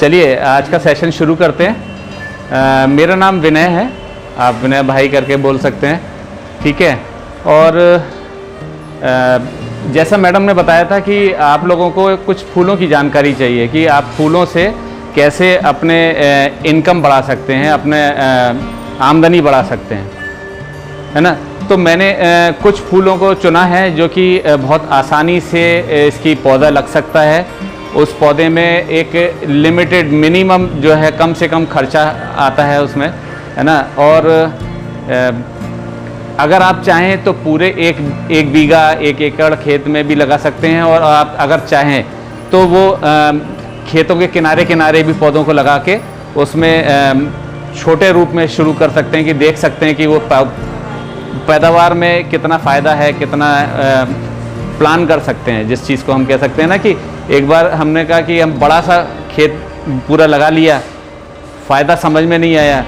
चलिए आज का सेशन शुरू करते हैं। मेरा नाम विनय है, आप विनय भाई करके बोल सकते हैं, ठीक है। और जैसा मैडम ने बताया था कि आप लोगों को कुछ फूलों की जानकारी चाहिए कि आप फूलों से कैसे अपने इनकम बढ़ा सकते हैं, अपने आमदनी बढ़ा सकते हैं, है ना। तो मैंने कुछ फूलों को चुना है जो कि बहुत आसानी से इसकी पौधा लग सकता है। उस पौधे में एक लिमिटेड मिनिमम जो है कम से कम खर्चा आता है उसमें, है ना। और अगर आप चाहें तो पूरे एक बीघा 1 एकड़ खेत में भी लगा सकते हैं, और आप अगर चाहें तो वो खेतों के किनारे किनारे भी पौधों को लगा के उसमें छोटे रूप में शुरू कर सकते हैं कि देख सकते हैं कि वो पैदावार में कितना फ़ायदा है, कितना प्लान कर सकते हैं। जिस चीज़ को हम कह सकते हैं ना कि एक बार हमने कहा कि हम बड़ा सा खेत पूरा लगा लिया, फ़ायदा समझ में नहीं आया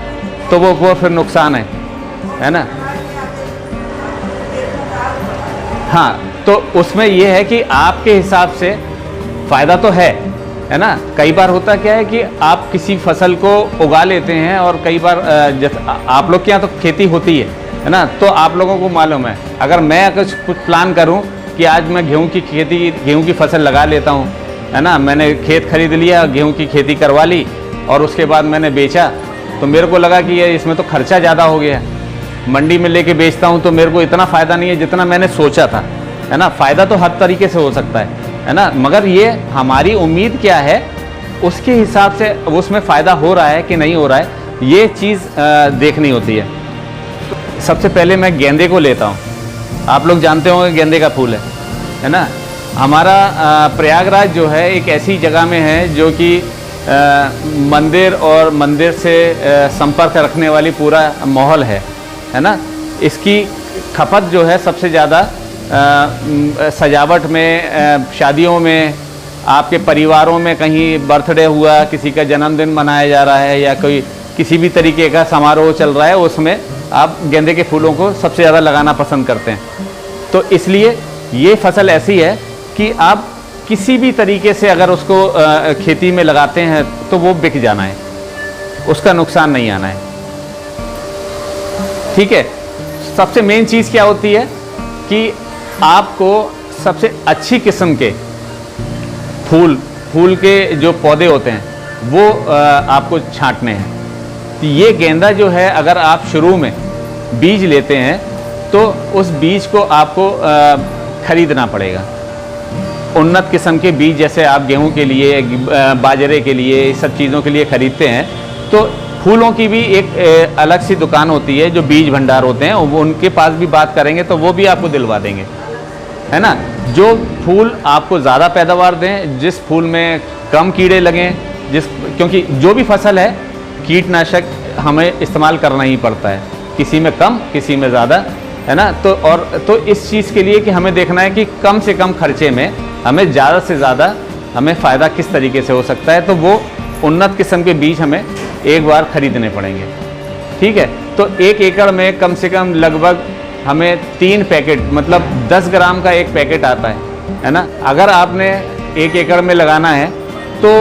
तो वो फिर नुकसान है ना। हाँ, तो उसमें ये है कि आपके हिसाब से फ़ायदा तो है ना। कई बार होता क्या है कि आप किसी फसल को उगा लेते हैं, और कई बार आप लोग के यहाँ तो खेती होती है ना, तो आप लोगों को मालूम है। अगर मैं कुछ प्लान करूं कि आज मैं गेहूं की फसल लगा लेता हूं, है ना, मैंने खेत खरीद लिया, गेहूं की खेती करवा ली और उसके बाद मैंने बेचा, तो मेरे को लगा कि ये इसमें तो खर्चा ज़्यादा हो गया। मंडी में लेके बेचता हूं तो मेरे को इतना फ़ायदा नहीं है जितना मैंने सोचा था, है ना। फ़ायदा तो हर तरीके से हो सकता है ना, मगर ये हमारी उम्मीद क्या है उसके हिसाब से उसमें फ़ायदा हो रहा है कि नहीं हो रहा है, ये चीज़ देखनी होती है। सबसे पहले मैं गेंदे को लेता हूँ। आप लोग जानते होंगे गेंदे का फूल है ना। हमारा प्रयागराज जो है एक ऐसी जगह में है जो कि मंदिर और मंदिर से संपर्क रखने वाली पूरा माहौल है ना। इसकी खपत जो है सबसे ज़्यादा सजावट में, शादियों में, आपके परिवारों में कहीं बर्थडे हुआ, किसी का जन्मदिन मनाया जा रहा है या कोई किसी भी तरीके का समारोह चल रहा है, उसमें आप गेंदे के फूलों को सबसे ज़्यादा लगाना पसंद करते हैं। तो इसलिए ये फसल ऐसी है कि आप किसी भी तरीके से अगर उसको खेती में लगाते हैं तो वो बिक जाना है, उसका नुकसान नहीं आना है, ठीक है। सबसे मेन चीज़ क्या होती है कि आपको सबसे अच्छी किस्म के फूल के जो पौधे होते हैं वो आपको छांटने हैं। तो ये गेंदा जो है अगर आप शुरू में बीज लेते हैं तो उस बीज को आपको खरीदना पड़ेगा। उन्नत किस्म के बीज जैसे आप गेहूं के लिए, बाजरे के लिए, इस सब चीज़ों के लिए ख़रीदते हैं, तो फूलों की भी एक अलग सी दुकान होती है जो बीज भंडार होते हैं, वो उनके पास भी बात करेंगे तो वो भी आपको दिलवा देंगे, है ना। जो फूल आपको ज़्यादा पैदावार दें, जिस फूल में कम कीड़े लगें, क्योंकि जो भी फसल है कीटनाशक हमें इस्तेमाल करना ही पड़ता है, किसी में कम किसी में ज़्यादा, है ना। तो इस चीज़ के लिए कि हमें देखना है कि कम से कम खर्चे में हमें ज़्यादा से ज़्यादा हमें फ़ायदा किस तरीके से हो सकता है, तो वो उन्नत किस्म के बीज हमें एक बार ख़रीदने पड़ेंगे, ठीक है। तो 1 एकड़ में कम से कम लगभग हमें 3 पैकेट, मतलब 10 ग्राम का एक पैकेट आता है ना। अगर आपने 1 एकड़ में लगाना है तो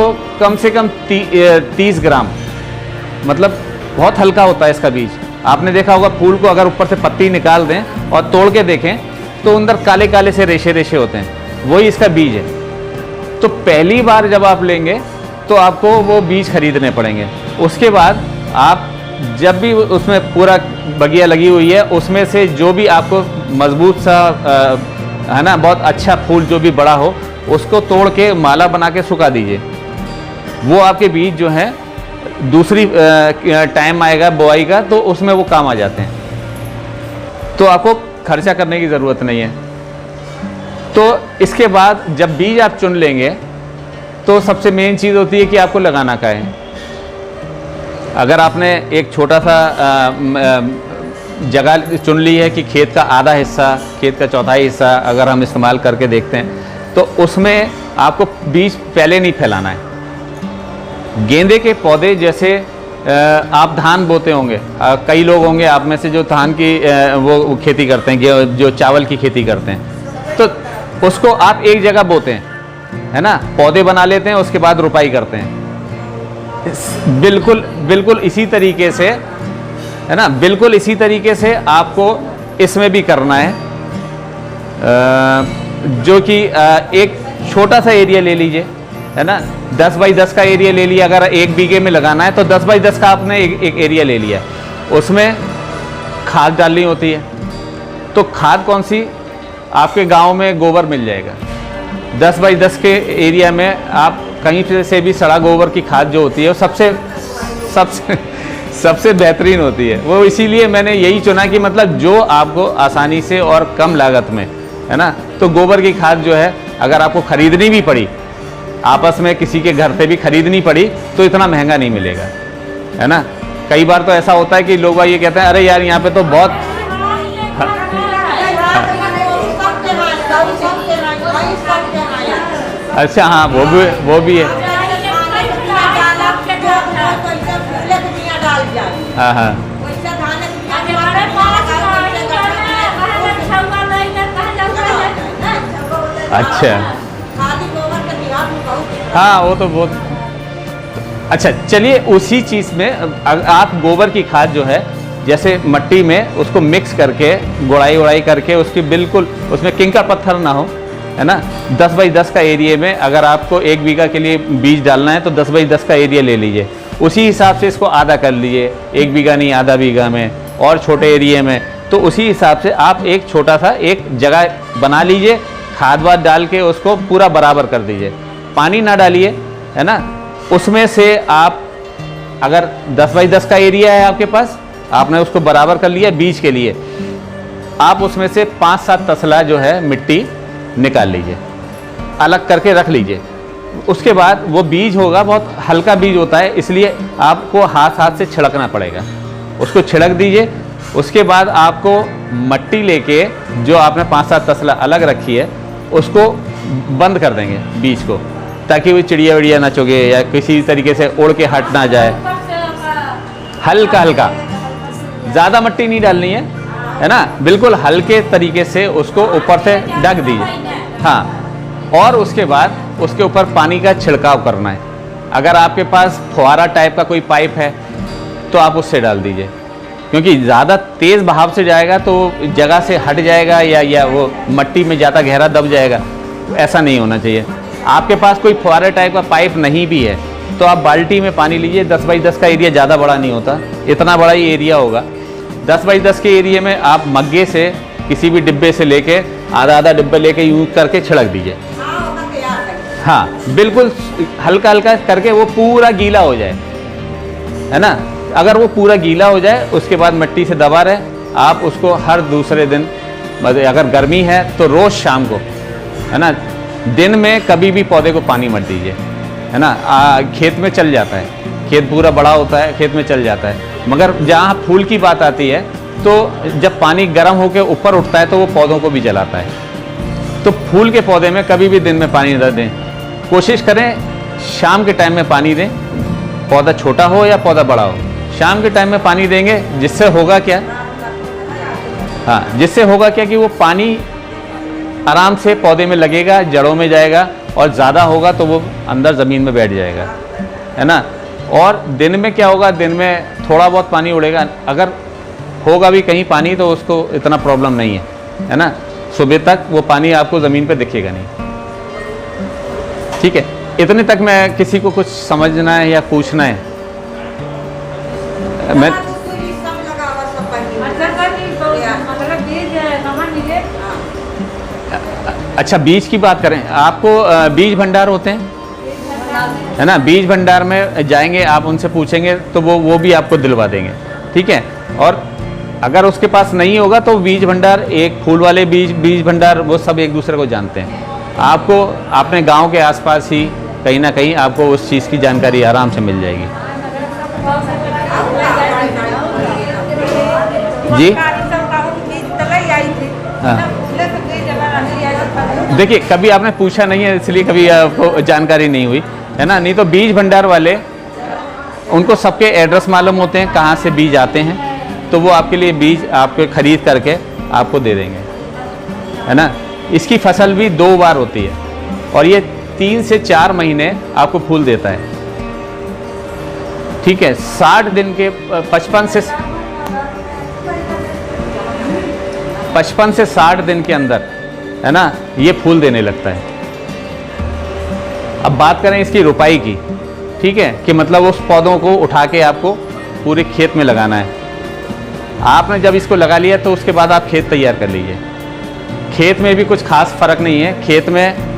कम से कम 30 ग्राम, मतलब बहुत हल्का होता है इसका बीज। आपने देखा होगा फूल को अगर ऊपर से पत्ती निकाल दें और तोड़ के देखें तो अंदर काले काले से रेशे रेशे होते हैं, वही इसका बीज है। तो पहली बार जब आप लेंगे तो आपको वो बीज खरीदने पड़ेंगे। उसके बाद आप जब भी उसमें पूरा बगिया लगी हुई है उसमें से जो भी आपको मजबूत सा है ना, बहुत अच्छा फूल जो भी बड़ा हो, उसको तोड़ के माला बना के सुखा दीजिए। वो आपके बीज जो हैं दूसरी टाइम आएगा बोआई का तो उसमें वो काम आ जाते हैं, तो आपको खर्चा करने की ज़रूरत नहीं है। तो इसके बाद जब बीज आप चुन लेंगे तो सबसे मेन चीज़ होती है कि आपको लगाना क्या है। अगर आपने एक छोटा सा जगह चुन ली है कि खेत का आधा हिस्सा, खेत का चौथाई हिस्सा अगर हम इस्तेमाल करके देखते हैं तो उसमें आपको बीज पहले नहीं फैलाना है। गेंदे के पौधे जैसे आप धान बोते होंगे, कई लोग होंगे आप में से जो धान की वो खेती करते हैं, जो चावल की खेती करते हैं, तो उसको आप एक जगह बोते हैं, है ना, पौधे बना लेते हैं, उसके बाद रुपाई करते हैं। बिल्कुल बिल्कुल इसी तरीके से, है ना, बिल्कुल इसी तरीके से आपको इसमें भी करना है। जो कि एक छोटा सा एरिया ले लीजिए, है ना, 10 बाई 10 का एरिया ले लिया। अगर 1 बीघे में लगाना है तो 10 बाई 10 का आपने एक एरिया ले लिया। उसमें खाद डालनी होती है, तो खाद कौन सी? आपके गांव में गोबर मिल जाएगा। 10 बाई 10 के एरिया में आप कहीं से भी सड़ा गोबर की खाद जो होती है वो सबसे बेहतरीन होती है। वो इसीलिए मैंने यही चुना कि मतलब जो आपको आसानी से और कम लागत में, है ना, तो गोबर की खाद जो है अगर आपको खरीदनी भी पड़ी, आपस में किसी के घर से भी खरीदनी पड़ी, तो इतना महंगा नहीं मिलेगा, है ना। कई बार तो ऐसा होता है कि लोग ये कहते हैं अरे यार यहाँ पे तो बहुत अच्छा, हाँ वो भी है। हाँ हाँ अच्छा, हाँ वो तो बहुत अच्छा। चलिए उसी चीज़ में आप गोबर की खाद जो है, जैसे मट्टी में उसको मिक्स करके गुड़ाई उड़ाई करके उसकी बिल्कुल उसमें किंकर पत्थर ना हो, है ना। 10 बाई 10 का एरिया में अगर आपको 1 बीघा के लिए बीज डालना है तो 10 बाई 10 का एरिया ले लीजिए। उसी हिसाब से इसको आधा कर लीजिए, 1 बीघा नहीं आधा बीघा में, और छोटे एरिया में। तो उसी हिसाब से आप एक छोटा सा एक जगह बना लीजिए, खाद वाद डाल के उसको पूरा बराबर कर दीजिए। पानी ना डालिए, है ना। उसमें से आप अगर 10 बाई 10 का एरिया है आपके पास, आपने उसको बराबर कर लिया बीज के लिए, आप उसमें से 5-7 तसला जो है मिट्टी निकाल लीजिए, अलग करके रख लीजिए। उसके बाद वो बीज होगा, बहुत हल्का बीज होता है, इसलिए आपको हाथ से छिड़कना पड़ेगा। उसको छिड़क दीजिए। उसके बाद आपको मट्टी लेके जो आपने 5-7 तसला अलग रखी है उसको बंद कर देंगे बीज को, ताकि वो चिड़िया विड़िया ना चुगे या किसी तरीके से उड़ के हट ना जाए। हल्का हल्का, ज़्यादा मट्टी नहीं डालनी है ना, बिल्कुल हल्के तरीके से उसको ऊपर से ढक दीजिए। हाँ, और उसके बाद उसके ऊपर पानी का छिड़काव करना है। अगर आपके पास फुहारा टाइप का कोई पाइप है तो आप उससे डाल दीजिए, क्योंकि ज़्यादा तेज़ बहाव से जाएगा तो जगह से हट जाएगा या वो मट्टी में ज़्यादा गहरा दब जाएगा। ऐसा नहीं होना चाहिए। आपके पास कोई फुहारे टाइप का पाइप नहीं भी है तो आप बाल्टी में पानी लीजिए। 10 बाई 10 का एरिया ज़्यादा बड़ा नहीं होता, इतना बड़ा ही एरिया होगा। 10 बाई 10 के एरिया में आप मग्गे से किसी भी डिब्बे से लेके आधा डिब्बे लेके यूज करके छिड़क दीजिए। हाँ, बिल्कुल हल्का हल्का करके वो पूरा गीला हो जाए, है ना। अगर वो पूरा गीला हो जाए उसके बाद मिट्टी से दबा रहे, आप उसको हर दूसरे दिन, अगर गर्मी है तो रोज़ शाम को, है ना, दिन में कभी भी पौधे को पानी मत दीजिए, है ना। खेत में चल जाता है, खेत पूरा बड़ा होता है, खेत में चल जाता है। मगर जहाँ फूल की बात आती है तो जब पानी गर्म होकर ऊपर उठता है तो वो पौधों को भी जलाता है। तो फूल के पौधे में कभी भी दिन में पानी न दें। कोशिश करें शाम के टाइम में पानी दें, पौधा छोटा हो या पौधा बड़ा हो, शाम के टाइम में पानी देंगे। जिससे होगा क्या, हाँ, जिससे होगा क्या कि वो पानी आराम से पौधे में लगेगा, जड़ों में जाएगा, और ज़्यादा होगा तो वो अंदर ज़मीन में बैठ जाएगा, है ना। और दिन में क्या होगा, दिन में थोड़ा बहुत पानी उड़ेगा, अगर होगा भी कहीं पानी तो उसको इतना प्रॉब्लम नहीं है ना। सुबह तक वो पानी आपको ज़मीन पे दिखेगा नहीं। ठीक है, इतने तक मैं किसी को कुछ समझना है या पूछना है? मैं अच्छा, बीज की बात करें, आपको बीज भंडार होते हैं, है ना। बीज भंडार में जाएंगे, आप उनसे पूछेंगे तो वो भी आपको दिलवा देंगे। ठीक है, और अगर उसके पास नहीं होगा तो बीज भंडार, एक फूल वाले बीज भंडार, वो सब एक दूसरे को जानते हैं। आपको अपने गांव के आसपास ही कहीं ना कहीं आपको उस चीज़ की जानकारी आराम से मिल जाएगी। जी हाँ, देखिए कभी आपने पूछा नहीं है इसलिए कभी आपको जानकारी नहीं हुई, है ना। नहीं तो बीज भंडार वाले, उनको सबके एड्रेस मालूम होते हैं कहाँ से बीज आते हैं, तो वो आपके लिए बीज आपको खरीद करके आपको दे देंगे, है ना। इसकी फसल भी 2 बार होती है और ये 3 से 4 महीने आपको फूल देता है। ठीक है, 60 दिन के 55 से 60 दिन के अंदर, है ना, ये फूल देने लगता है। अब बात करें इसकी रुपाई की, ठीक है, कि मतलब उस पौधों को उठा के आपको पूरे खेत में लगाना है। आपने जब इसको लगा लिया तो उसके बाद आप खेत तैयार कर लीजिए। खेत में भी कुछ खास फर्क नहीं है। खेत में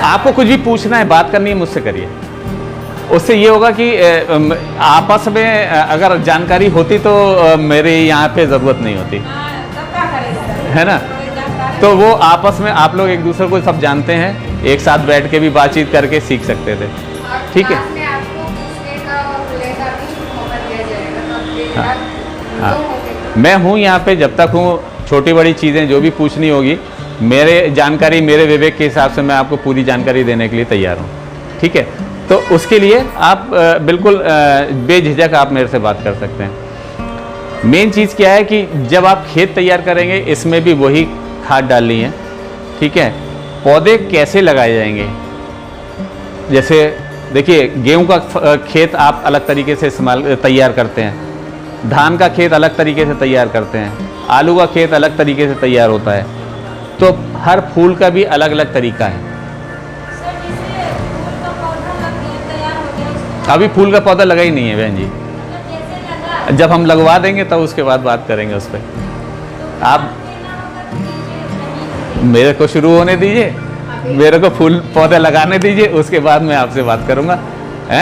आपको कुछ भी पूछना है, बात करनी है, मुझसे करिए। उससे ये होगा कि आपस में अगर जानकारी होती तो मेरे यहाँ पे ज़रूरत नहीं होती, है ना। तो वो आपस में आप लोग एक दूसरे को सब जानते हैं, एक साथ बैठ के भी बातचीत करके सीख सकते थे, ठीक है। हाँ, मैं हूँ यहाँ पे जब तक हूँ, छोटी बड़ी चीज़ें जो भी पूछनी होगी, मेरे जानकारी, मेरे विवेक के हिसाब से मैं आपको पूरी जानकारी देने के लिए तैयार हूँ, ठीक है। तो उसके लिए आप बिल्कुल बेझिझक आप मेरे से बात कर सकते हैं। मेन चीज़ क्या है कि जब आप खेत तैयार करेंगे, इसमें भी वही खाद डालनी है, ठीक है। पौधे कैसे लगाए जाएंगे, जैसे देखिए, गेहूं का खेत आप अलग तरीके से तैयार करते हैं, धान का खेत अलग तरीके से तैयार करते हैं, आलू का खेत अलग तरीके से तैयार होता है। तो हर फूल का भी अलग अलग तरीका है। अभी फूल का पौधा लगा ही नहीं है बहन जी, जब हम लगवा देंगे तब उसके बाद बात करेंगे उस पर। आप मेरे को शुरू होने दीजिए, मेरे को फूल पौधे लगाने दीजिए, उसके बाद मैं आपसे बात करूंगा।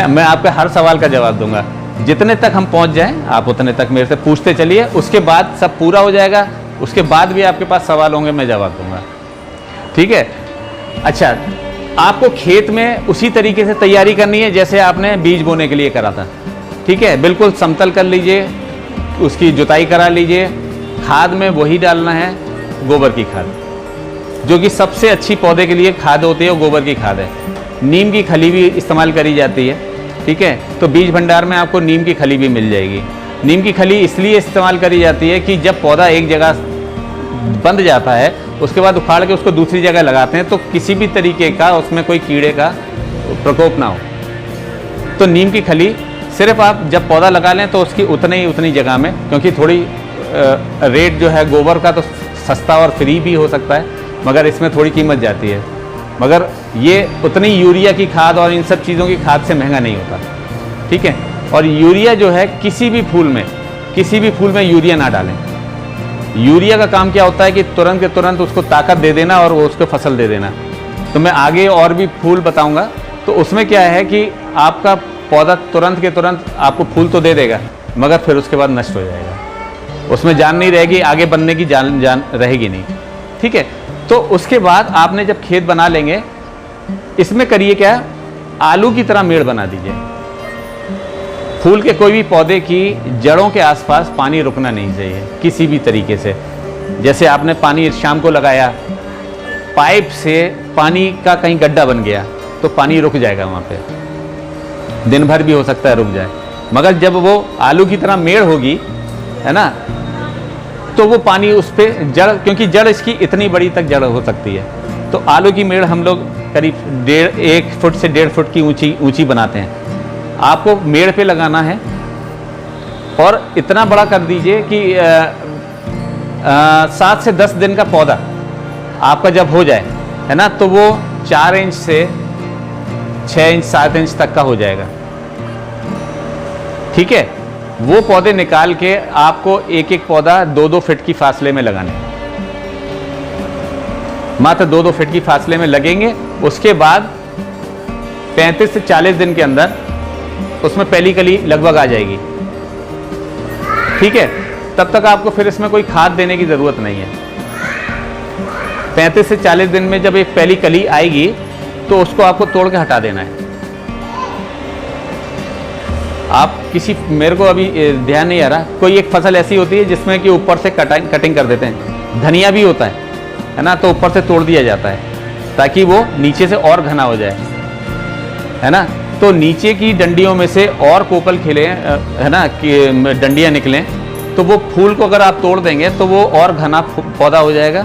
मैं आपके हर सवाल का जवाब दूंगा। जितने तक हम पहुंच जाएं आप उतने तक मेरे से पूछते चलिए, उसके बाद सब पूरा हो जाएगा, उसके बाद भी आपके पास सवाल होंगे, मैं जवाब दूंगा, ठीक है। अच्छा, आपको खेत में उसी तरीके से तैयारी करनी है जैसे आपने बीज बोने के लिए करा था, ठीक है। बिल्कुल समतल कर लीजिए, उसकी जुताई करा लीजिए। खाद में वही डालना है, गोबर की खाद, जो कि सबसे अच्छी पौधे के लिए खाद होती है, वो गोबर की खाद है। नीम की खली भी इस्तेमाल करी जाती है, ठीक है। तो बीज भंडार में आपको नीम की खली भी मिल जाएगी। नीम की खली इसलिए इस्तेमाल करी जाती है कि जब पौधा एक जगह बंद जाता है, उसके बाद उखाड़ के उसको दूसरी जगह लगाते हैं, तो किसी भी तरीके का उसमें कोई कीड़े का प्रकोप ना हो। तो नीम की खली सिर्फ आप जब पौधा लगा लें तो उसकी उतनी जगह में, क्योंकि थोड़ी रेट जो है गोबर का तो सस्ता और फ्री भी हो सकता है, मगर इसमें थोड़ी कीमत जाती है। मगर ये उतनी यूरिया की खाद और इन सब चीज़ों की खाद से महंगा नहीं होता, ठीक है। और यूरिया जो है किसी भी फूल में यूरिया ना डालें। यूरिया का काम क्या होता है कि तुरंत के तुरंत उसको ताकत दे देना और उसको फसल दे देना। तो मैं आगे और भी फूल बताऊंगा। तो उसमें क्या है कि आपका पौधा तुरंत के तुरंत आपको फूल तो दे देगा, मगर फिर उसके बाद नष्ट हो जाएगा, उसमें जान नहीं रहेगी, आगे बनने की जान रहेगी नहीं, ठीक है। तो उसके बाद आपने जब खेत बना लेंगे, इसमें करिए क्या, आलू की तरह मेड़ बना दीजिए। फूल के कोई भी पौधे की जड़ों के आसपास पानी रुकना नहीं चाहिए किसी भी तरीके से। जैसे आपने पानी शाम को लगाया, पाइप से पानी का कहीं गड्ढा बन गया तो पानी रुक जाएगा वहाँ पे, दिन भर भी हो सकता है रुक जाए। मगर जब वो आलू की तरह मेड़ होगी, है ना, तो वो पानी उस पर जड़, क्योंकि जड़ इसकी इतनी बड़ी तक जड़ हो सकती है, तो आलू की मेड़ हम लोग करीब 1 फुट से 1.5 फुट की ऊंची बनाते हैं। आपको मेड़ पे लगाना है और इतना बड़ा कर दीजिए कि 7 से 10 दिन का पौधा आपका जब हो जाए, है ना, तो वो 4 इंच से 6 इंच 7 इंच तक का हो जाएगा, ठीक है। वो पौधे निकाल के आपको एक एक पौधा 2-2 फीट की फासले में लगाने, मात्र 2-2 फीट की फासले में लगेंगे। उसके बाद 35 से 40 दिन के अंदर उसमें पहली कली लगभग आ जाएगी, ठीक है। तब तक आपको फिर इसमें कोई खाद देने की ज़रूरत नहीं है। 35 से 40 दिन में जब एक पहली कली आएगी तो उसको आपको तोड़ के हटा देना है। आप मेरे को अभी ध्यान नहीं आ रहा, कोई एक फसल ऐसी होती है जिसमें कि ऊपर से कटिंग कर देते हैं। धनिया भी होता है ना, तो ऊपर से तोड़ दिया जाता है ताकि वो नीचे से और घना हो जाए, है ना। तो नीचे की डंडियों में से और कोपल खिले, है ना, कि डंडियाँ निकलें, तो वो फूल को अगर आप तोड़ देंगे तो वो और घना पौधा हो जाएगा।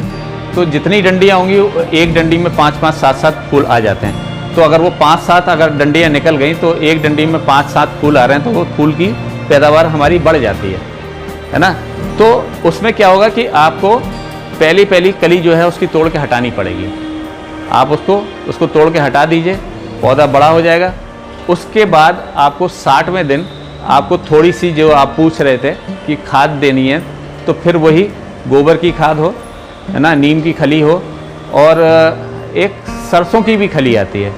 तो जितनी डंडियाँ होंगी, एक डंडी में 5-5, 7-7 फूल आ जाते हैं। तो अगर वो 5-7 अगर डंडियाँ निकल गई तो एक डंडी में 5-7 फूल आ रहे हैं तो वो फूल की पैदावार हमारी बढ़ जाती है ना। तो उसमें क्या होगा कि आपको पहली कली जो है उसकी तोड़ के हटानी पड़ेगी। आप उसको तोड़ के हटा दीजिए, पौधा बड़ा हो जाएगा। उसके बाद आपको 60वें दिन आपको थोड़ी सी जो आप पूछ रहे थे कि खाद देनी है, तो फिर वही गोबर की खाद हो, है ना, नीम की खली हो, और एक सरसों की भी खली आती है।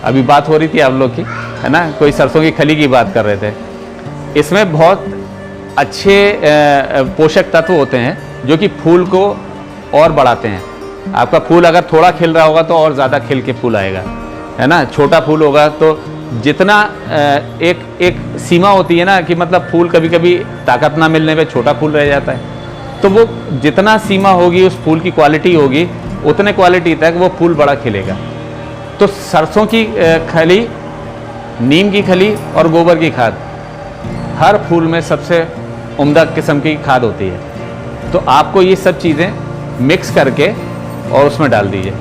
अभी बात हो रही थी आप लोग की, है ना, कोई सरसों की खली की बात कर रहे थे। इसमें बहुत अच्छे पोषक तत्व होते हैं जो कि फूल को और बढ़ाते हैं। आपका फूल अगर थोड़ा खिल रहा होगा तो और ज़्यादा खिल के फूल आएगा, है ना। छोटा फूल होगा तो जितना एक सीमा होती है ना कि मतलब फूल कभी कभी ताकत ना मिलने पे छोटा फूल रह जाता है, तो वो जितना सीमा होगी उस फूल की क्वालिटी होगी, उतने क्वालिटी तक वो फूल बड़ा खिलेगा। तो सरसों की खली, नीम की खली और गोबर की खाद हर फूल में सबसे उम्दा किस्म की खाद होती है। तो आपको ये सब चीज़ें मिक्स करके और उसमें डाल दीजिए।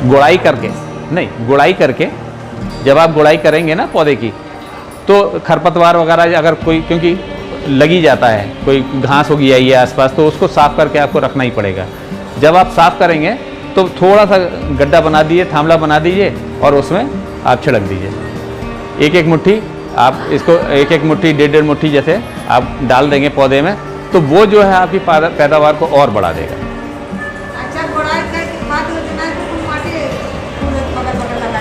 गुड़ाई करके नहीं, गुड़ाई करके जब आप गुड़ाई करेंगे ना पौधे की, तो खरपतवार वगैरह अगर कोई, क्योंकि लगी जाता है, कोई घास हो गई है आसपास, तो उसको साफ़ करके आपको रखना ही पड़ेगा। जब आप साफ़ करेंगे तो थोड़ा सा गड्ढा बना दीजिए, थामला बना दीजिए और उसमें आप छिड़क दीजिए। एक मुट्ठी आप इसको, एक मुट्ठी 1.5 मुट्ठी जैसे आप डाल देंगे पौधे में, तो वो जो है आपकी पैदावार को और बढ़ा देगा।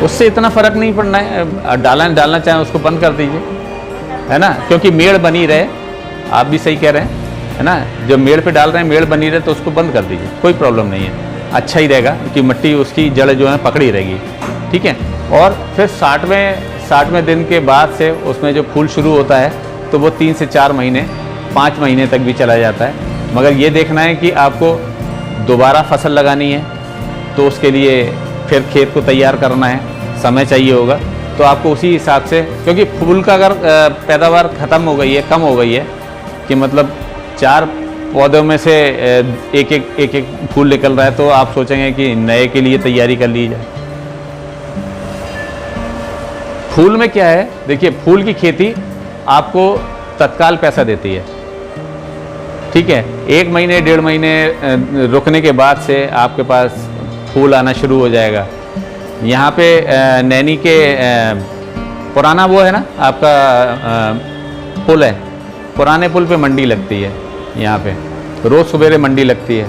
उससे इतना फ़र्क नहीं पड़ना है, डालना चाहें उसको बंद कर दीजिए, है ना, क्योंकि मेड़ बनी रहे। आप भी सही कह रहे हैं, है ना, जब मेड़ पे डाल रहे हैं मेड़ बनी रहे तो उसको बंद कर दीजिए, कोई प्रॉब्लम नहीं है, अच्छा ही रहेगा कि मिट्टी उसकी जड़ जो है पकड़ी रहेगी, ठीक है। और फिर 60वें दिन के बाद से उसमें जो फूल शुरू होता है तो वो 3 से 4 महीने, 5 महीने तक भी चला जाता है। मगर ये देखना है कि आपको दोबारा फसल लगानी है तो उसके लिए फिर खेत को तैयार करना है, समय चाहिए होगा। तो आपको उसी हिसाब से, क्योंकि फूल का अगर पैदावार ख़त्म हो गई है, कम हो गई है, कि मतलब 4 पौधों में से एक फूल निकल रहा है, तो आप सोचेंगे कि नए के लिए तैयारी कर ली जाए। फूल में क्या है, देखिए, फूल की खेती आपको तत्काल पैसा देती है, ठीक है। 1 महीने 1.5 महीने रुकने के बाद से आपके पास फूल आना शुरू हो जाएगा। यहाँ पे नैनी के पुराना वो है ना आपका पुल है, पुराने पुल पे मंडी लगती है, यहाँ पे रोज़ सवेरे मंडी लगती है।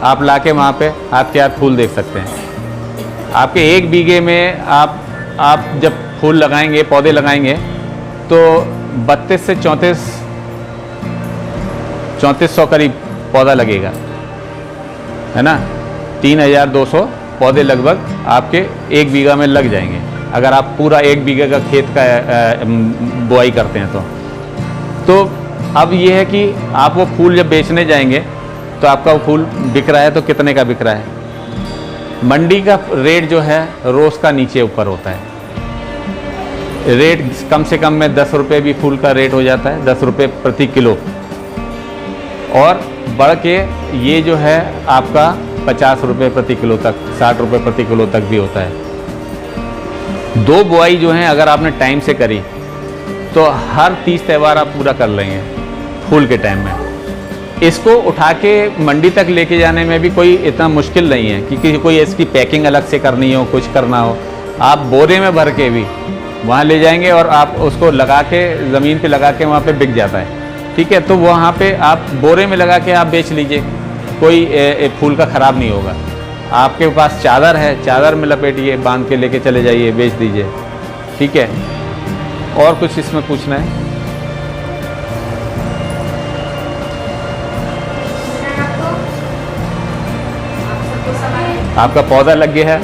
आप लाके वहाँ पे आपके हाथ फूल देख सकते हैं। आपके 1 बीघे में आप जब फूल लगाएंगे, पौधे लगाएंगे, तो 32 से 3400 करीब पौधा लगेगा, है ना। 3200 पौधे लगभग आपके 1 बीघा में लग जाएंगे, अगर आप पूरा 1 बीघे का खेत का बुआई करते हैं तो अब ये है कि आप वो फूल जब बेचने जाएंगे तो आपका वो फूल बिक रहा है तो कितने का बिक रहा है। मंडी का रेट जो है रोज़ का नीचे ऊपर होता है, रेट कम से कम में 10 रुपये भी फूल का रेट हो जाता है, 10 रुपये प्रति किलो, और बढ़ के ये जो है आपका 50 रुपये प्रति किलो तक, 60 रुपये प्रति किलो तक भी होता है। 2 बुआई जो है अगर आपने टाइम से करी तो हर 30 त्यौहार आप पूरा कर लेंगे फूल के टाइम में। इसको उठा के मंडी तक लेके जाने में भी कोई इतना मुश्किल नहीं है, क्योंकि कोई इसकी पैकिंग अलग से करनी हो, कुछ करना हो, आप बोरे में भर के भी वहाँ ले जाएंगे और आप उसको लगा के ज़मीन पे लगा के वहाँ पे बिक जाता है, ठीक है। तो वहाँ पे आप बोरे में लगा के आप बेच लीजिए, कोई फूल का ख़राब नहीं होगा। आपके पास चादर है, चादर में लपेटिए, बांध के लेके चले जाइए, बेच दीजिए, ठीक है। और कुछ इसमें पूछना है? आपका पौधा लग गया है,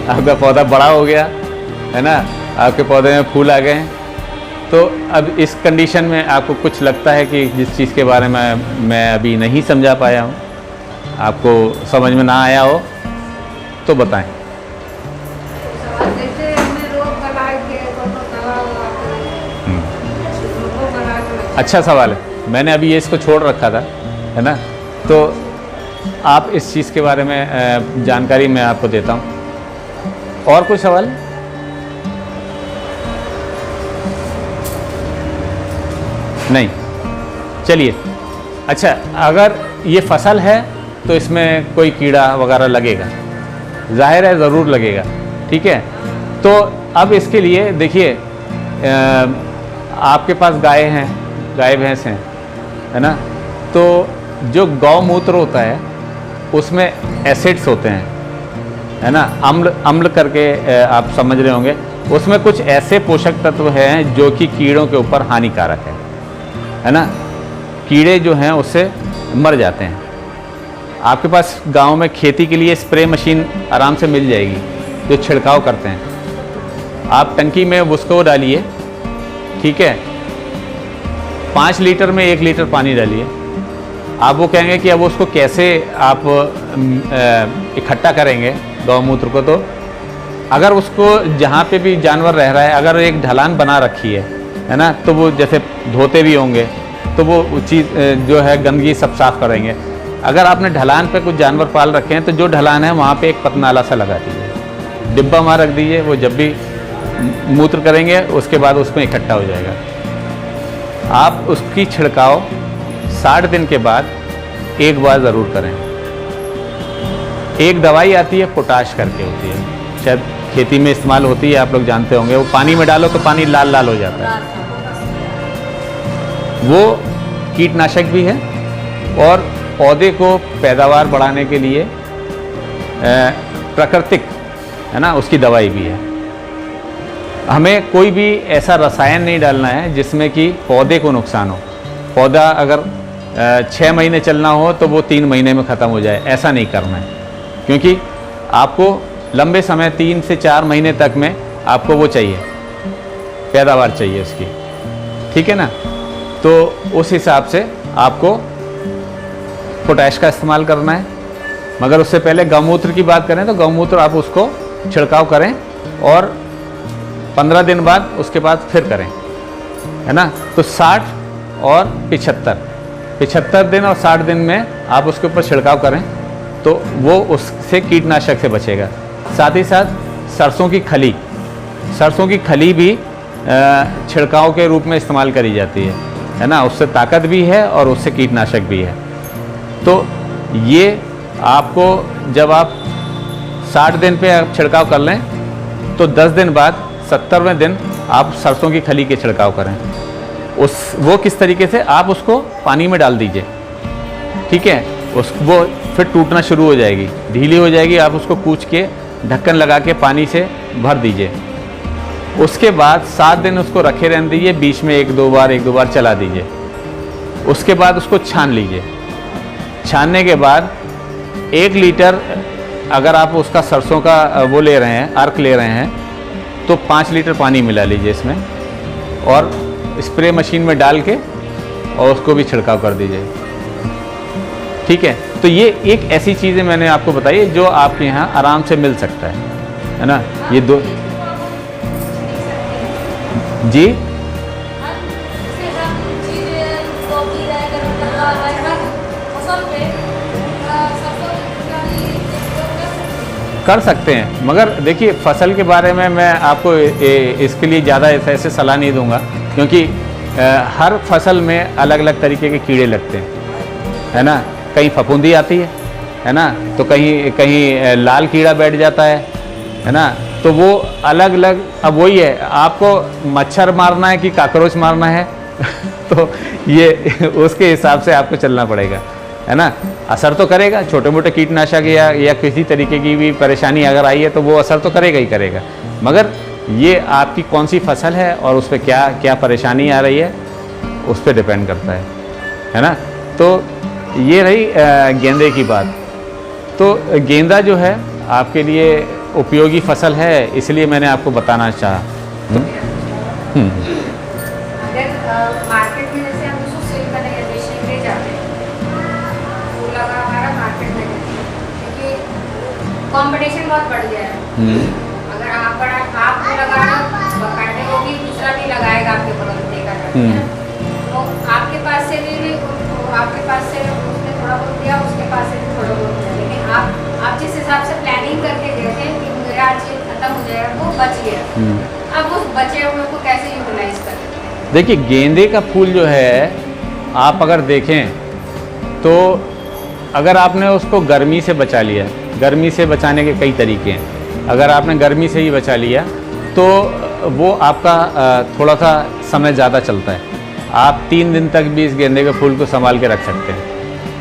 आपका पौधा बड़ा हो गया है ना, आपके पौधे में फूल आ गए हैं, तो अब इस कंडीशन में आपको कुछ लगता है कि जिस चीज़ के बारे में मैं अभी नहीं समझा पाया हूँ, आपको समझ में ना आया हो तो बताएं। अच्छा सवाल है, मैंने अभी ये इसको छोड़ रखा था, है ना। तो आप इस चीज़ के बारे में जानकारी मैं आपको देता हूँ। और कोई सवाल? नहीं, चलिए। अच्छा, अगर ये फसल है तो इसमें कोई कीड़ा वगैरह लगेगा, जाहिर है ज़रूर लगेगा, ठीक है। तो अब इसके लिए देखिए, आपके पास गाय हैं, गाय भैंस हैं, है ना। तो जो गौमूत्र होता है उसमें एसिड्स होते हैं, है ना, अम्ल करके आप समझ रहे होंगे। उसमें कुछ ऐसे पोषक तत्व हैं जो कि कीड़ों के ऊपर हानिकारक है ना। कीड़े जो हैं उससे मर जाते हैं। आपके पास गांव में खेती के लिए स्प्रे मशीन आराम से मिल जाएगी जो छिड़काव करते हैं। आप टंकी में उसको डालिए, ठीक है, 5 लीटर में 1 लीटर पानी डालिए। आप वो कहेंगे कि अब उसको कैसे आप इकट्ठा करेंगे गौमूत्र को। तो अगर उसको जहाँ पे भी जानवर रह रहा है, अगर एक ढलान बना रखी है ना, तो वो जैसे धोते भी होंगे तो वो चीज़ जो है गंदगी सब साफ करेंगे। अगर आपने ढलान पे कुछ जानवर पाल रखे हैं तो जो ढलान है वहाँ पे एक पतनाला सा लगा दीजिए, डिब्बा वहाँ रख दीजिए। वो जब भी मूत्र करेंगे उसके बाद उसमें इकट्ठा हो जाएगा। आप उसकी छिड़काव 60 दिन के बाद एक बार ज़रूर करें। एक दवाई आती है पोटाश करके, होती है, शायद खेती में इस्तेमाल होती है, आप लोग जानते होंगे। वो पानी में डालो तो पानी लाल लाल हो जाता है। वो कीटनाशक भी है और पौधे को पैदावार बढ़ाने के लिए प्राकृतिक, है ना, उसकी दवाई भी है। हमें कोई भी ऐसा रसायन नहीं डालना है जिसमें कि पौधे को नुकसान हो। पौधा अगर 6 महीने चलना हो तो वो 3 महीने में ख़त्म हो जाए, ऐसा नहीं करना है। क्योंकि आपको लंबे समय 3 से 4 महीने तक में आपको वो चाहिए, पैदावार चाहिए उसकी, ठीक है ना। तो उस हिसाब से आपको पोटैश का इस्तेमाल करना है। मगर उससे पहले गौमूत्र की बात करें तो गौमूत्र आप उसको छिड़काव करें और 15 दिन बाद उसके बाद फिर करें, है ना। तो 60 और 75 दिन और 60 दिन में आप उसके ऊपर छिड़काव करें तो वो उससे कीटनाशक से बचेगा। साथ ही साथ सरसों की खली भी छिड़काव के रूप में इस्तेमाल करी जाती है ना। उससे ताकत भी है और उससे कीटनाशक भी है। तो ये आपको जब आप 60 दिन पे आप छिड़काव कर लें तो 10 दिन बाद 70वें दिन आप सरसों की खली के छिड़काव करें। वो किस तरीके से, आप उसको पानी में डाल दीजिए, ठीक है। वो फिर टूटना शुरू हो जाएगी, ढीली हो जाएगी। आप उसको कूच के ढक्कन लगा के पानी से भर दीजिए। उसके बाद 7 दिन उसको रखे रहने दीजिए, बीच में 1-2 बार चला दीजिए। उसके बाद उसको छान लीजिए। छानने के बाद 1 लीटर अगर आप उसका सरसों का वो ले रहे हैं, अर्क ले रहे हैं, तो 5 लीटर पानी मिला लीजिए इसमें और स्प्रे मशीन में डाल के और उसको भी छिड़काव कर दीजिए, ठीक है। तो ये एक ऐसी चीज़ें मैंने आपको बताई जो आपके यहाँ आराम से मिल सकता है ना। ये दो जी कर सकते हैं। मगर देखिए, फसल के बारे में मैं आपको इसके लिए ज़्यादा ऐसे सलाह नहीं दूंगा, क्योंकि हर फसल में अलग अलग तरीके के कीड़े लगते हैं, है ना। कहीं फफूंदी आती है ना, तो कहीं लाल कीड़ा बैठ जाता है ना। तो वो अलग अलग, अब वही है, आपको मच्छर मारना है कि काकरोच मारना है तो ये उसके हिसाब से आपको चलना पड़ेगा, है ना। असर तो करेगा, छोटे मोटे कीटनाशक या किसी तरीके की भी परेशानी अगर आई है तो वो असर तो करेगा ही करेगा। मगर ये आपकी कौन सी फसल है और उस पर क्या क्या परेशानी आ रही है उस पर डिपेंड करता है ना। तो ये रही गेंदे की बात। तो गेंदा जो है आपके लिए उपयोगी फसल है, इसलिए मैंने आपको बताना चाहा। मार्केट में जैसे हम उसको सेल करने के बेचने के लिए जाते हैं, फूल लगा हमारा मार्केट में, क्योंकि कंपटीशन बहुत बढ़ गया है। अगर आप लगाना बकायदे वो भी दूसरा भी लगाएगा आपके बगल में, तो आपके पास से भी आपके पास से उसने थोड़ा बहुत दिया, उसके पास से भी थोड़ा बहुत दिया। लेकिन आप जिस हिसाब से प्लानिंग करके गए थे कि मेरा आज खत्म हो बचे हुए को कैसे यूटिलाइज करें? देखिए गेंदे का फूल जो है आप अगर देखें तो अगर आपने उसको गर्मी से बचा लिया, गर्मी से बचाने के कई तरीके हैं। अगर आपने गर्मी से ही बचा लिया तो वो आपका थोड़ा सा समय ज़्यादा चलता है। आप 3 दिन तक भी इस गेंदे के फूल को संभाल के रख सकते हैं,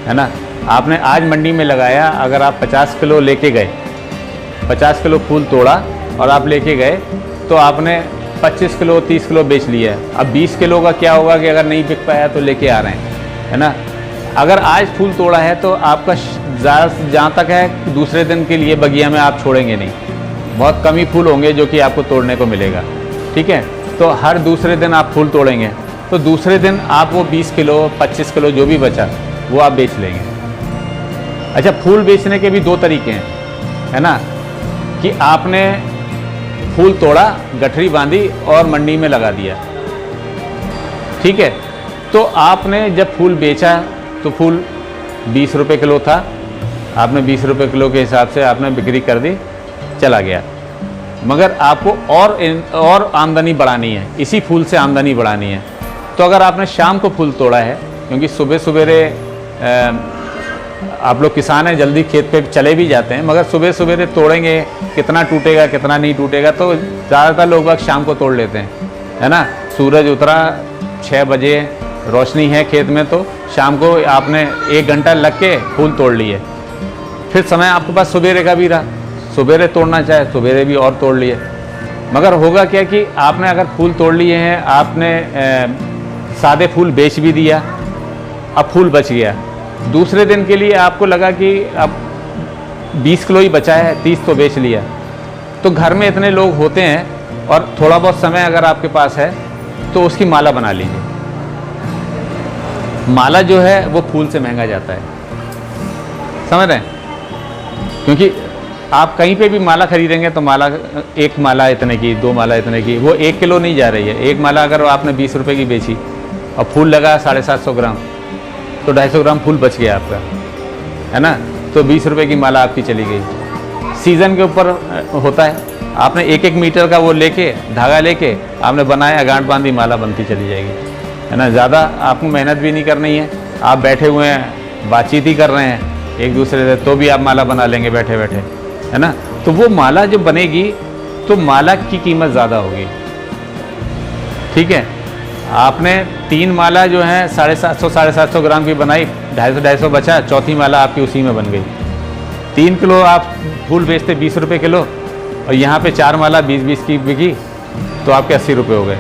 है ना। आपने आज मंडी में लगाया, अगर आप 50 किलो लेके गए, 50 किलो फूल तोड़ा और आप लेके गए तो आपने 25 किलो 30 किलो बेच लिया है। अब 20 किलो का क्या होगा कि अगर नहीं बिक पाया तो लेके आ रहे हैं, है ना। अगर आज फूल तोड़ा है तो आपका जहाँ तक है दूसरे दिन के लिए बगिया में आप छोड़ेंगे नहीं, बहुत कम ही फूल होंगे जो कि आपको तोड़ने को मिलेगा, ठीक है। तो हर दूसरे दिन आप फूल तोड़ेंगे तो दूसरे दिन आप वो 20 किलो 25 किलो जो भी बचा वो आप बेच लेंगे। अच्छा, फूल बेचने के भी 2 तरीके हैं, है ना, कि आपने फूल तोड़ा, गठरी बांधी और मंडी में लगा दिया, ठीक है। तो आपने जब फूल बेचा तो फूल 20 रुपये किलो था, आपने 20 रुपये किलो के हिसाब से आपने बिक्री कर दी, चला गया। मगर आपको और आमदनी बढ़ानी है, इसी फूल से आमदनी बढ़ानी है। तो अगर आपने शाम को फूल तोड़ा है, क्योंकि सुबह सवेरे आप लोग किसान हैं, जल्दी खेत पे चले भी जाते हैं, मगर सुबह सवेरे तोड़ेंगे, कितना टूटेगा कितना नहीं टूटेगा, तो ज़्यादातर लोग शाम को तोड़ लेते हैं, है ना। सूरज उतरा 6 बजे, रोशनी है खेत में, तो शाम को आपने 1 घंटा लग के फूल तोड़ लिए। फिर समय आपके पास सवेरे का भी रहा, सवेरे तोड़ना चाहे सवेरे भी और तोड़ लिए। मगर होगा क्या कि आपने अगर फूल तोड़ लिए हैं, आपने सादे फूल बेच भी दिया, अब फूल बच गया। दूसरे दिन के लिए आपको लगा कि अब 20 किलो ही बचा है, 30 तो बेच लिया। तो घर में इतने लोग होते हैं और थोड़ा बहुत समय अगर आपके पास है तो उसकी माला बना लीजिए। माला जो है वो फूल से महंगा जाता है, समझ रहे हैं। क्योंकि आप कहीं पे भी माला खरीदेंगे तो माला, एक माला इतने की, 2 माला इतने की, वो 1 किलो नहीं जा रही है। एक माला अगर आपने 20 रुपये की बेची और फूल लगा 750 ग्राम, तो 250 ग्राम फूल बच गया आपका, है ना। तो 20 रुपये की माला आपकी चली गई। सीज़न के ऊपर होता है, आपने 1-1 मीटर का वो लेके, धागा लेके आपने बनाया, गांठ बांधी, माला बनती चली जाएगी, है ना। ज़्यादा आपको मेहनत भी नहीं करनी है, आप बैठे हुए हैं, बातचीत ही कर रहे हैं एक दूसरे से, तो भी आप माला बना लेंगे बैठे बैठे, है ना। तो वो माला जो बनेगी तो माला की कीमत ज़्यादा होगी, ठीक है। आपने 3 माला जो है 750 ग्राम की बनाई, 250 बचा, चौथी माला आपकी उसी में बन गई। 3 किलो आप फूल बेचते 20 रुपये किलो और यहाँ पे 4 माला 20-20 की बिकी, तो आपके 80 रुपये हो गए।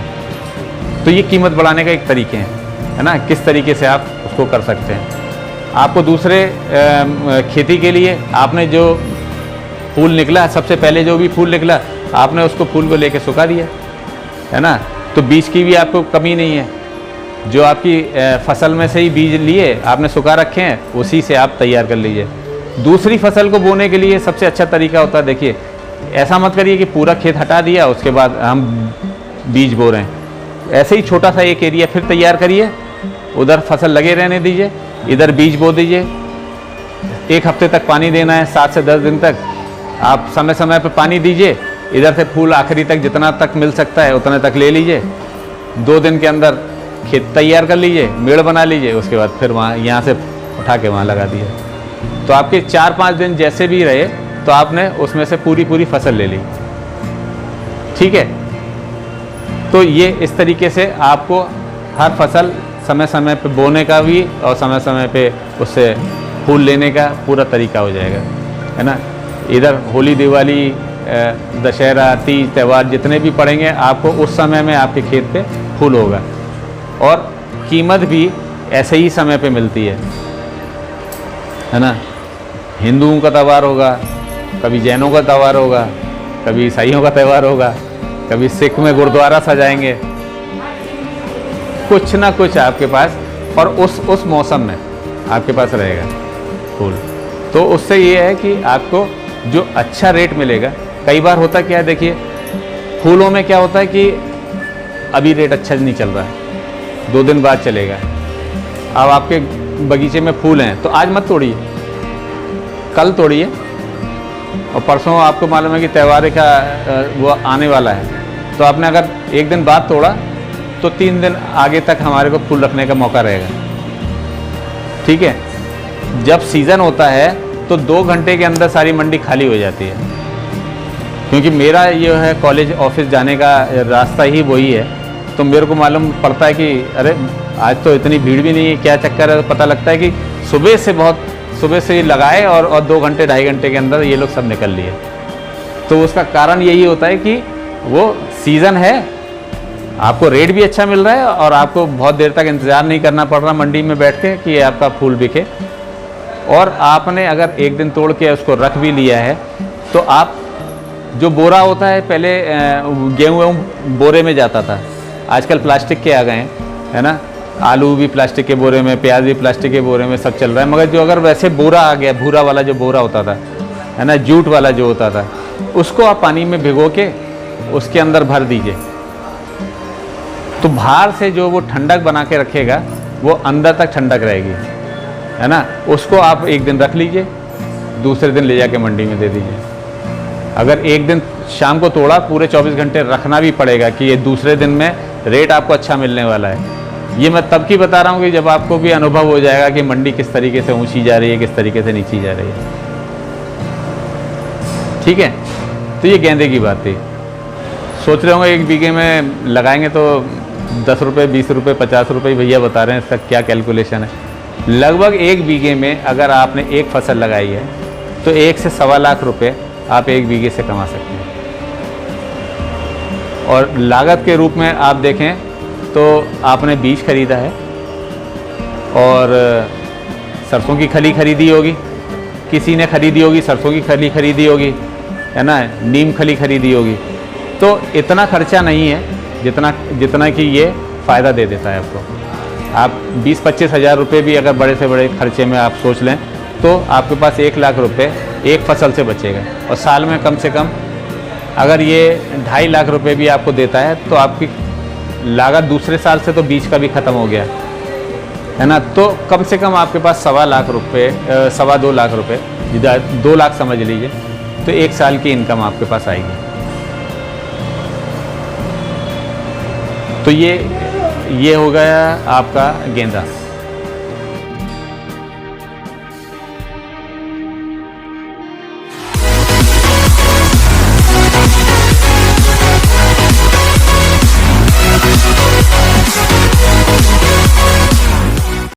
तो ये कीमत बढ़ाने का एक तरीके हैं, है ना, किस तरीके से आप उसको कर सकते हैं। आपको दूसरे खेती के लिए आपने जो फूल निकला, सबसे पहले जो भी फूल निकला आपने उसको फूल को लेके सुखा दिया, है ना। तो बीज की भी आपको कमी नहीं है, जो आपकी फसल में से ही बीज लिए आपने सुखा रखे हैं, उसी से आप तैयार कर लीजिए। दूसरी फसल को बोने के लिए सबसे अच्छा तरीका होता है, देखिए ऐसा मत करिए कि पूरा खेत हटा दिया उसके बाद हम बीज बो रहे हैं। ऐसे ही छोटा सा एक एरिया फिर तैयार करिए, उधर फसल लगे रहने दीजिए, इधर बीज बो दीजिए। 1 हफ्ते तक पानी देना है, 7 से 10 दिन तक आप समय समय पर पानी दीजिए। इधर से फूल आखिरी तक जितना तक मिल सकता है उतने तक ले लीजिए। 2 दिन के अंदर खेत तैयार कर लीजिए, मेड़ बना लीजिए, उसके बाद फिर वहाँ यहाँ से उठा के वहाँ लगा दिए। तो आपके 4-5 दिन जैसे भी रहे तो आपने उसमें से पूरी फसल ले ली, ठीक है। तो ये इस तरीके से आपको हर फसल समय समय पे बोने का भी और समय समय पे उससे फूल लेने का पूरा तरीका हो जाएगा, है ना। इधर होली, दिवाली, दशहरा, तीज त्यौहार जितने भी पड़ेंगे आपको उस समय में आपके खेत पे फूल होगा और कीमत भी ऐसे ही समय पे मिलती है ना। हिंदुओं का त्यौहार होगा, कभी जैनों का त्यौहार होगा, कभी ईसाइयों का त्यौहार होगा, कभी सिख में गुरुद्वारा सजाएंगे, कुछ ना कुछ आपके पास, और उस मौसम में आपके पास रहेगा फूल। तो उससे ये है कि आपको जो अच्छा रेट मिलेगा। कई बार होता क्या है, देखिए फूलों में क्या होता है कि अभी रेट अच्छा नहीं चल रहा है, 2 दिन बाद चलेगा। अब आपके बगीचे में फूल हैं तो आज मत तोड़िए, कल तोड़िए, और परसों आपको मालूम है कि त्यौहार का वो आने वाला है, तो आपने अगर एक दिन बाद तोड़ा तो 3 दिन आगे तक हमारे को फूल रखने का मौका रहेगा। ठीक है, जब सीज़न होता है तो 2 घंटे के अंदर सारी मंडी खाली हो जाती है, क्योंकि मेरा ये है कॉलेज ऑफिस जाने का रास्ता ही वही है, तो मेरे को मालूम पड़ता है कि अरे आज तो इतनी भीड़ भी नहीं है, क्या चक्कर है। पता लगता है कि सुबह से लगाए और 2 घंटे 2.5 घंटे के अंदर ये लोग सब निकल लिए। तो उसका कारण यही होता है कि वो सीज़न है, आपको रेट भी अच्छा मिल रहा है और आपको बहुत देर तक इंतज़ार नहीं करना पड़ रहा मंडी में बैठ के कि आपका फूल बिके। और आपने अगर एक दिन तोड़ के उसको रख भी लिया है तो आप जो बोरा होता है, पहले गेहूँ बोरे में जाता था, आजकल प्लास्टिक के आ गए हैं, है ना। आलू भी प्लास्टिक के बोरे में, प्याज भी प्लास्टिक के बोरे में, सब चल रहा है। मगर जो अगर वैसे बोरा आ गया, भूरा वाला जो बोरा होता था, है ना, जूट वाला जो होता था, उसको आप पानी में भिगो के उसके अंदर भर दीजिए, तो बाहर से जो वो ठंडक बना के रखेगा वो अंदर तक ठंडक रहेगी, है ना। उसको आप एक दिन रख लीजिए, दूसरे दिन ले जाके मंडी में दे दीजिए। अगर एक दिन शाम को तोड़ा, पूरे 24 घंटे रखना भी पड़ेगा कि ये दूसरे दिन में रेट आपको अच्छा मिलने वाला है। ये मैं तब की बता रहा हूँ कि जब आपको भी अनुभव हो जाएगा कि मंडी किस तरीके से ऊंची जा रही है, किस तरीके से नीची जा रही है। ठीक है, तो ये गेंदे की बात थी। सोच रहे होंगे 1 बीघे में लगाएंगे तो 10 रुपये, 20 रुपये, 50 रुपये भैया बता रहे हैं, इसका क्या कैलकुलेशन है। लगभग 1 बीघे में अगर आपने एक फसल लगाई है तो 1 से 1.25 लाख रुपये आप 1 बीघे से कमा सकते हैं। और लागत के रूप में आप देखें तो आपने बीज खरीदा है और सरसों की खली खरीदी होगी, किसी ने खरीदी होगी, सरसों की खली खरीदी होगी, है ना, नीम खली खरीदी होगी। तो इतना खर्चा नहीं है जितना कि ये फ़ायदा दे देता है आपको। आप 20-25 हज़ार रुपये भी अगर बड़े से बड़े खर्चे में आप सोच लें तो आपके पास 1 लाख रुपये एक फसल से बचेगा। और साल में कम से कम अगर ये 2.5 लाख रुपये भी आपको देता है तो आपकी लागत दूसरे साल से तो बीज का भी ख़त्म हो गया, है ना। तो कम से कम आपके पास 2.25 लाख रुपये, 2.25 लाख रुपये, 2 लाख समझ लीजिए, तो 1 साल की इनकम आपके पास आएगी। तो ये हो गया आपका गेंदा।